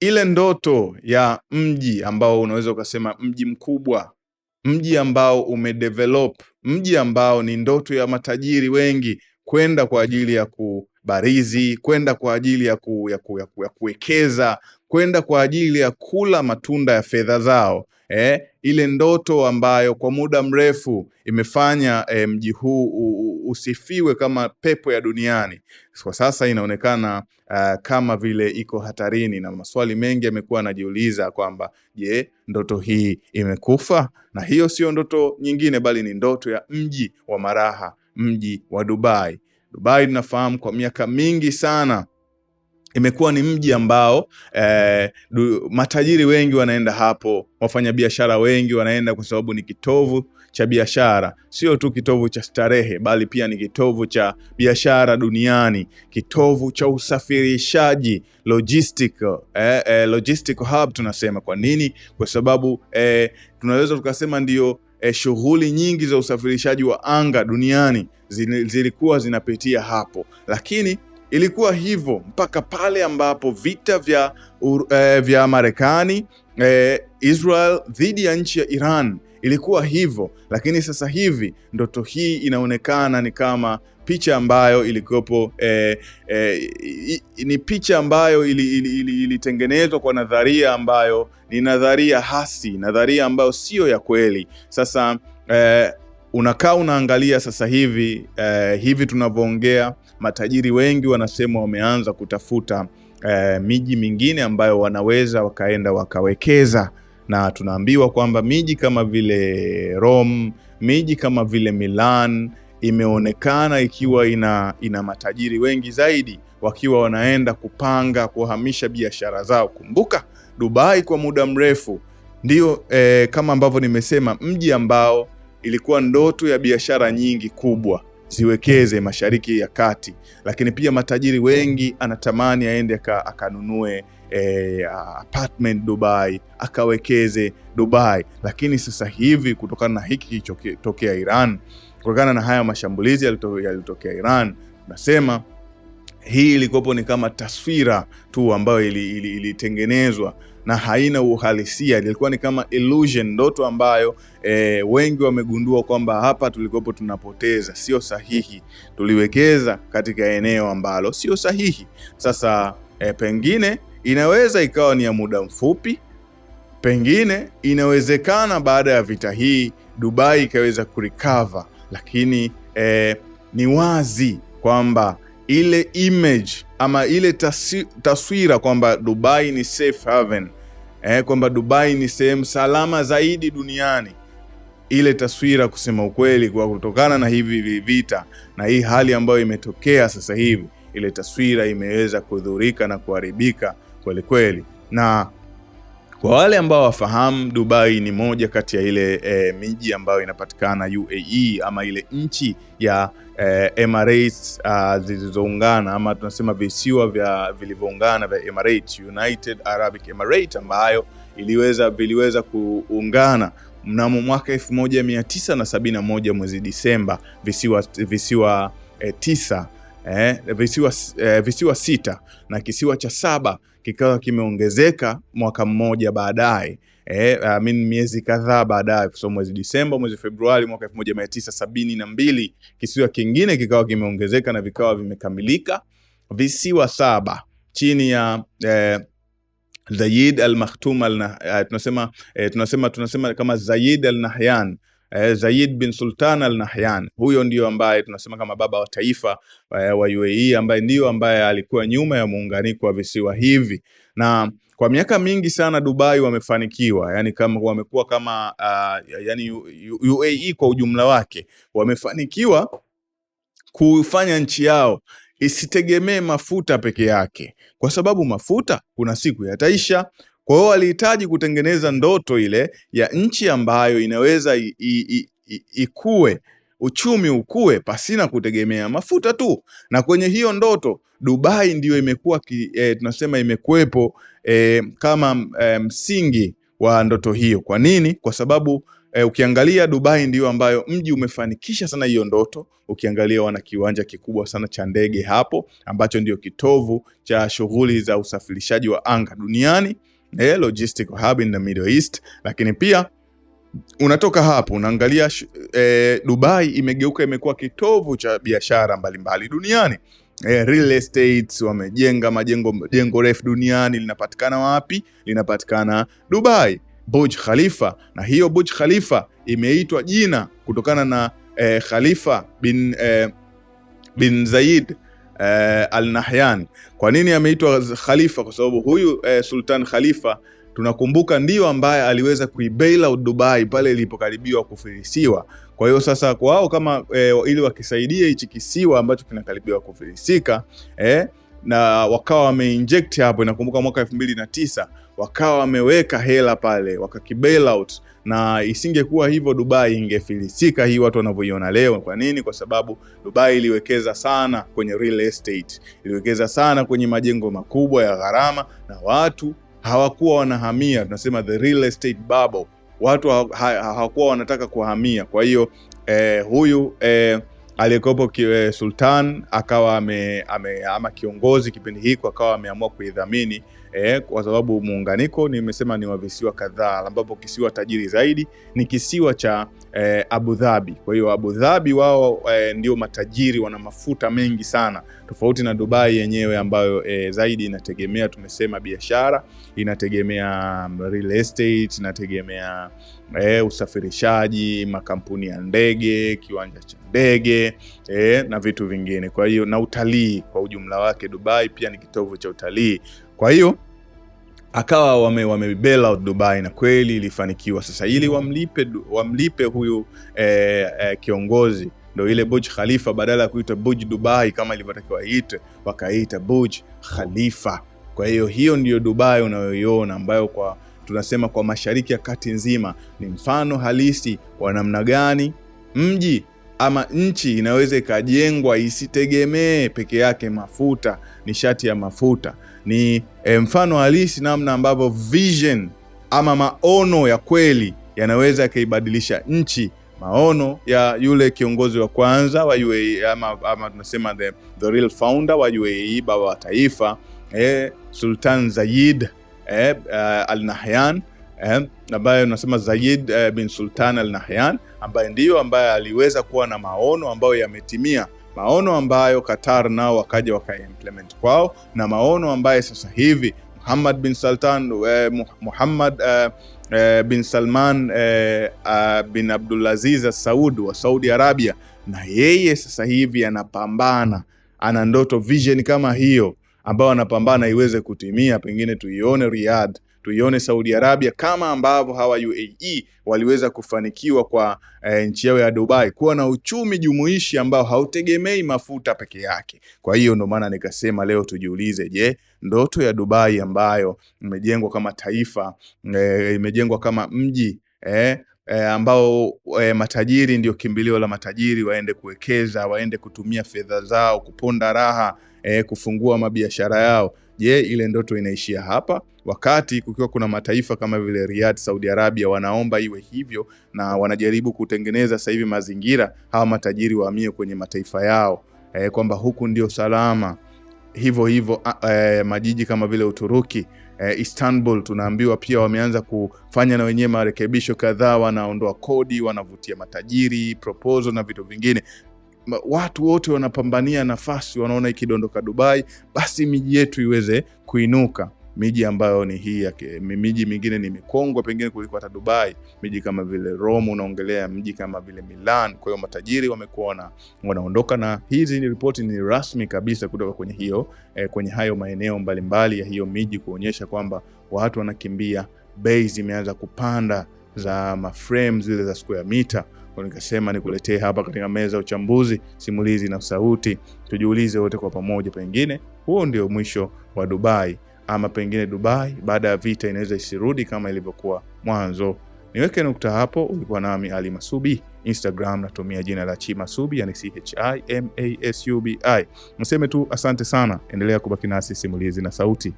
ile ndoto ya mji ambao unaweza ukasema mji mkubwa, mji ambao umedevelop, mji ambao ni ndoto ya matajiri wengi kwenda kwa ajili ya kubarizi, kwenda kwa ajili ya kuwekeza, kwenda kwa ajili ya kula matunda ya fedha zao. Ile ndoto ambayo kwa muda mrefu imefanya mji huu usifiwe kama pepo ya duniani, kwa sasa inaonekana kama vile iko hatarini, na maswali mengi yamekuwa yanajiuliza kwamba je, ndoto hii imekufa? Na hiyo sio ndoto nyingine bali ni ndoto ya mji wa maraha, mji wa Dubai. Dubai tunafahamu kwa miaka mingi sana imekuwa ni mji ambao matajiri wengi wanaenda hapo, wafanyabiashara wengi wanaenda kwa sababu ni kitovu cha biashara, sio tu kitovu cha starehe bali pia ni kitovu cha biashara duniani, kitovu cha usafirishaji, logistic hub tunasema. Kwa nini? Kwa sababu tunaweza tukasema ndio shughuli nyingi za usafirishaji wa anga duniani zilikuwa zinapitia hapo. Lakini ilikuwa hivyo mpaka pale ambapo vita vya Marekani Israel dhidi ya nchi ya Iran ilikuwa hivyo. Lakini sasa hivi ndoto hii inaonekana ni kama picha ambayo ilikuwepo, ni picha ambayo ilitengenezwa kwa nadharia ambayo ni nadharia hasi, nadharia ambayo sio ya kweli. Sasa unakaa unaangalia sasa hivi hivi tunavyoongea, matajiri wengi wanasema wameanza kutafuta miji mingine ambayo wanaweza wakaenda wakawekeza, na tunaambiwa kwamba miji kama vile Rome, miji kama vile Milan imeonekana ikiwa ina matajiri wengi zaidi wakiwa wanaenda kupanga kuhamisha biashara zao. Kumbuka Dubai kwa muda mrefu ndio kama ambavyo nimesema, mji ambao ilikuwa ndoto ya biashara nyingi kubwa ziwekeze Mashariki ya Kati, lakini pia matajiri wengi anatamani aende akanunue apartment Dubai, akawekeze Dubai. Lakini sasa hivi kutokana na hiki kilichotokea Iran, kutokana na haya mashambulizi yalitokea Iran, nasema hii ilikopo ni kama taswira tu ambayo ilitengenezwa na haina uhalisia. Ilikuwa ni kama illusion, ndoto ambayo wengi wamegundua kwamba hapa tulikopo tunapoteza, sio sahihi, tuliwekeza katika eneo ambalo sio sahihi. Sasa pengine inaweza ikawa ni ya muda mfupi, pengine inawezekana baada ya vita hii Dubai ikaweza kurecover, lakini ni wazi kwamba ile image ama ile taswira kwamba Dubai ni safe haven, kwamba Dubai ni sehemu salama zaidi duniani, ile taswira kusema ukweli, kwa kutokana na hivi vita na hii hali ambayo imetokea sasa hivi, ile taswira imeweza kudhurika na kuharibika kweli kweli. Na kwa wale ambao wafahamu, Dubai ni moja kati ya ile miji ambayo inapatikana UAE ama ile nchi ya Emirates zilizoungana, ama tunasema visiwa vilivyoungana vya Emirates, United Arabic Emirates, ambayo viliweza kuungana mnamo mwaka 1971 mwezi Disemba, visiwa 6 na kisiwa cha 7 kikawa kimeongezeka mwaka mmoja baadaye, miezi kadhaa baadaye, kwa mwezi Disemba, mwezi Februari mwaka 1972 kisiwa kingine kikawa kimeongezeka na vikawa vimekamilika visiwa 7 chini ya Zayed Al Maktoum tunasema kama Zayed Al Nahyan, Zayed bin Sultan Al Nahyan. Huyo ndio ambaye tunasema kama baba wa taifa wa UAE, ambaye ndio ambaye alikuwa nyuma ya muunganiko wa visiwa hivi. Na kwa miaka mingi sana Dubai wamefanikiwa, yani kama wamekuwa kama yani UAE kwa ujumla wake wamefanikiwa kufanya nchi yao isitegemee mafuta peke yake, kwa sababu mafuta kuna siku yataisha. Kwa hiyo walihitaji kutengeneza ndoto ile ya nchi ambayo inaweza ikue, uchumi ukue pasina kutegemea mafuta tu. Na kwenye hiyo ndoto Dubai ndiyo imekuwa tunasema imekuwepo kama msingi wa ndoto hiyo. Kwa nini? Kwa sababu ukiangalia Dubai ndio ambayo mji umefanikisha sana hiyo ndoto. Ukiangalia wana kiwanja kikubwa sana cha ndege hapo ambacho ndio kitovu cha shughuli za usafirishaji wa anga duniani, logistic hub in the Middle East. Lakini pia unatoka hapo unaangalia Dubai imegeuka imekuwa kitovu cha biashara mbalimbali duniani. Real estate, wamejenga jengo refu duniani, linapatikana wapi? Linapatikana Dubai. Burj Khalifa, na hiyo Burj Khalifa imeitwa jina kutokana na Khalifa bin Zayed Al Nahyan. Kwa nini ameitwa Khalifa? Kwa sababu huyu Sultan Khalifa tunakumbuka ndio ambaye aliweza kuibail out Dubai pale ilipokaribiwa kufilisiwa. Kwa hiyo sasa kwao kama ili wakisaidia hichi kisiwa ambacho kinakaribiwa kufilisika, na wakawa wameinject hapo, nakumbuka mwaka 2009 wakawa wameweka hela pale wakakibail out, na isingekuwa hivyo Dubai ingefilisika hii watu wanavyoiona leo. Kwa nini? Kwa sababu Dubai iliwekeza sana kwenye real estate, iliwekeza sana kwenye majengo makubwa ya gharama, na watu hawakuwa wanahamia. Tunasema the real estate bubble, watu hawakuwa wanataka kuhamia. Kwa hiyo huyu aliyekuwa sultan akawa ama kiongozi kipindi hiko akawa ameamua kuidhamini, kwa sababu muunganiko nimesema ni wa visiwa kadhaa, ambapo kisiwa tajiri zaidi ni kisiwa cha Abu Dhabi. Kwa hiyo Abu Dhabi wao ndio matajiri, wana mafuta mengi sana, tofauti na Dubai yenyewe ambayo zaidi inategemea, tumesema, biashara, inategemea real estate, inategemea usafirishaji, makampuni ya ndege, kiwanja cha ndege, na vitu vingine. Kwa hiyo na utalii kwa ujumla wake, Dubai pia ni kitovu cha utalii. Kwa hiyo akawa wamebail out Dubai, na kweli ilifanikiwa. Sasa ili wamlipe huyu kiongozi, ndio ile Burj Khalifa badala ya kuita Burj Dubai kama ilivyotakiwa iite, wakaita Burj Khalifa. Kwa hiyo hiyo ndio Dubai unayoiona, ambayo kwa tunasema kwa Mashariki ya Kati nzima ni mfano halisi wa namna gani mji ama nchi inaweza ikajengwa isitegemee peke yake mafuta, nishati ya mafuta. Ni mfano halisi namna ambavyo vision ama maono ya kweli yanaweza kaibadilisha nchi. Maono ya yule kiongozi wa kwanza wa UAE ama tunasema the real founder wa UAE, baba wa taifa, Sultan Zayed Al Nahyan, ambaye tunasema Zayed bin Sultan Al Nahyan, ambaye ndio ambaye aliweza kuwa na maono ambayo yametimia, maono ambayo Qatar nao wakaja waka-implement kwao, na maono ambaye sasa hivi Muhammad bin Salman bin Abdulaziz Saud wa Saudi Arabia, na yeye sasa hivi anapambana, ana ndoto, vision kama hiyo ambao anapambana iweze kutimia. Pengine tuione Riyadh, tuione Saudi Arabia, kama ambavyo hawa UAE waliweza kufanikiwa kwa nchi yao ya Dubai kuwa na uchumi jumuishi ambao hautegemei mafuta peke yake. Kwa hiyo ndio maana nikasema leo tujiulize, je, ndoto ya Dubai ambayo imejengwa kama taifa, imejengwa kama mji, ambao matajiri ndio kimbilio la matajiri, waende kuwekeza, waende kutumia fedha zao kuponda raha, kufungua mabiashara yao. Je, ile ndoto inaishia hapa? Wakati kukiwa kuna mataifa kama vile Riyadh, Saudi Arabia wanaomba iwe hivyo, na wanajaribu kutengeneza sasa hivi mazingira hawa matajiri wahamie kwenye mataifa yao, kwamba huku ndio salama. Hivyo majiji kama vile Uturuki, Istanbul, tunaambiwa pia wameanza kufanya na wenyewe marekebisho kadhaa, wanaondoa kodi, wanavutia matajiri, proposal na vitu vingine. Watu wote wanapambania nafasi, wanaona ikidondoka Dubai basi miji yetu iweze kuinuka. Miji ambayo ni hii yake, miji mingine ni mikongwe pengine kuliko hata Dubai, miji kama vile Rome, unaongelea miji kama vile Milan. Kwa hiyo matajiri wamekuwa wanaondoka, na hizi ni ripoti ni rasmi kabisa kutoka kwenye hiyo kwenye hayo maeneo mbalimbali ya hiyo miji, kuonyesha kwamba watu wanakimbia, bei zimeanza kupanda za maframe zile za square meter. Kwa nikasema nikuletee hapa katika meza ya uchambuzi, simulizi na sauti, tujiulize wote kwa pamoja, pengine huo ndio mwisho wa Dubai, ama pengine Dubai baada ya vita inaweza isirudi kama ilivyokuwa mwanzo. Niweke nukta hapo. Ulikuwa nami Ali Masubi. Instagram natumia jina la Chimasubi, yani CHIMASUBI. Mseme tu asante sana, endelea kubaki nasi simulizi na sauti.